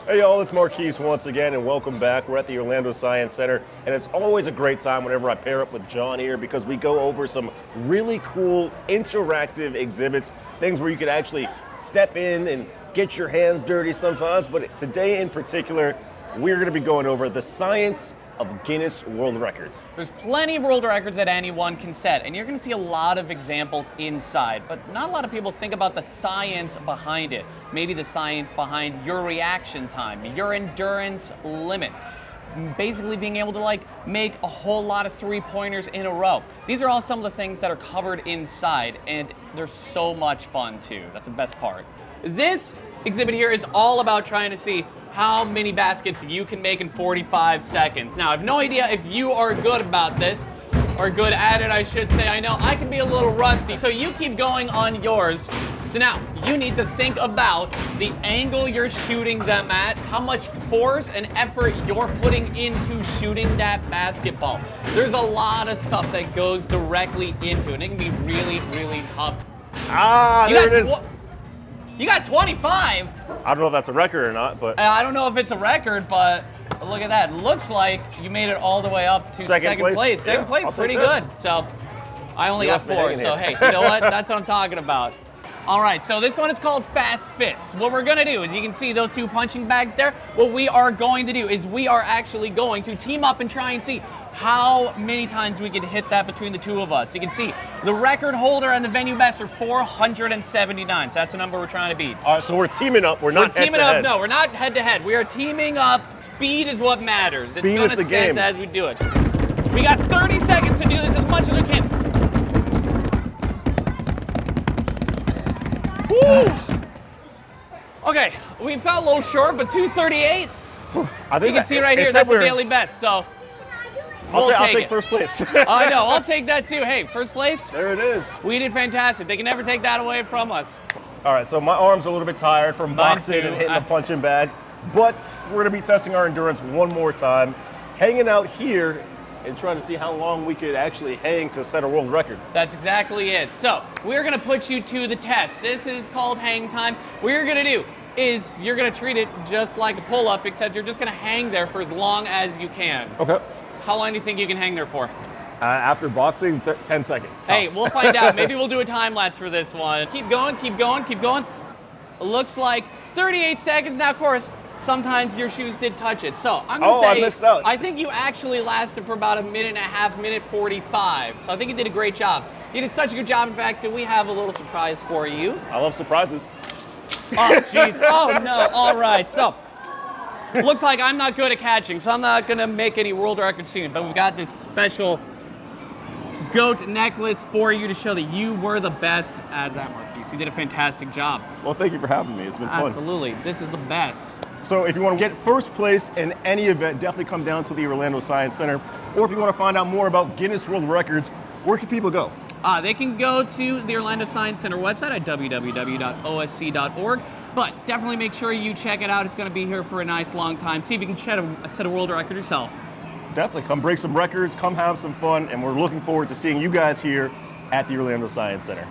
Hey y'all, it's Marquise once again, and welcome back. We're at the Orlando Science Center, and it's always a great time whenever I pair up with John here because we go over some really cool interactive exhibits, things where you could actually step in and get your hands dirty sometimes. But today in particular, we're going to be going over the science of Guinness World Records. There's plenty of world records that anyone can set, and you're going to see a lot of examples inside, but not a lot of people think about the science behind it. Maybe the science behind your reaction time, your endurance limit, basically being able to make a whole lot of three-pointers in a row. These are all some of the things that are covered inside, and they're so much fun too. That's the best part. This exhibit here is all about trying to see how many baskets you can make in 45 seconds. Now, I have no idea if you are good about this, or good at it, I should say. I know I can be a little rusty, so you keep going on yours. So now, you need to think about the angle you're shooting them at, how much force and effort you're putting into shooting that basketball. There's a lot of stuff that goes directly into it, and it can be really, really tough. There it is. You got 25. I don't know if that's a record or not, but I don't know if it's a record, but look at that. Looks like you made it all the way up to second place. Second place, pretty good. So I only got 4, so hey, you know what? That's what I'm talking about. All right, so this one is called Fast Fists. What we're gonna do is, you can see those 2 punching bags there. What we are going to do is we are actually going to team up and try and see how many times we can hit that between the 2 of us. You can see the record holder and the venue best are 479, so that's the number we're trying to beat. All right, so we're teaming up. We're not teaming head-to-head. up. No, we're not head-to-head. We are teaming up. Speed is what matters. Speed is the game. As we do it. We got 30 seconds to do this as much as we can. Woo! Okay, we fell a little short, but 238. You can see right here, that's the daily best, so I'll take first place. I know, I'll take that too. Hey, first place. There it is. We did fantastic. They can never take that away from us. All right, so my arms are a little bit tired from boxing and hitting the punching bag, but we're gonna be testing our endurance one more time, hanging out here and trying to see how long we could actually hang to set a world record. That's exactly it. So we're gonna put you to the test. This is called hang time. What you're gonna do is you're gonna treat it just like a pull-up, except you're just gonna hang there for as long as you can. Okay. How long do you think you can hang there for? After boxing, 10 seconds. Hey, tops. we'll find out. Maybe we'll do a time lapse for this one. Keep going, keep going, keep going. It looks like 38 seconds. Now, of course, sometimes your shoes did touch it. So I'm gonna say, I missed out. I think you actually lasted for about a minute and a half, minute 45. So I think you did a great job. You did such a good job, in fact, that we have a little surprise for you. I love surprises. Oh, jeez. Oh, no. All right. So looks like I'm not good at catching, so I'm not going to make any world records soon. But we've got this special goat necklace for you to show that you were the best at that, Marquise. You did a fantastic job. Well, thank you for having me. It's been fun. Absolutely. This is the best. So if you want to get first place in any event, definitely come down to the Orlando Science Center. Or if you want to find out more about Guinness World Records, where can people go? They can go to the Orlando Science Center website at www.osc.org. But definitely make sure you check it out. It's going to be here for a nice long time. See if you can set a world record yourself. Definitely. Come break some records, come have some fun, and we're looking forward to seeing you guys here at the Orlando Science Center.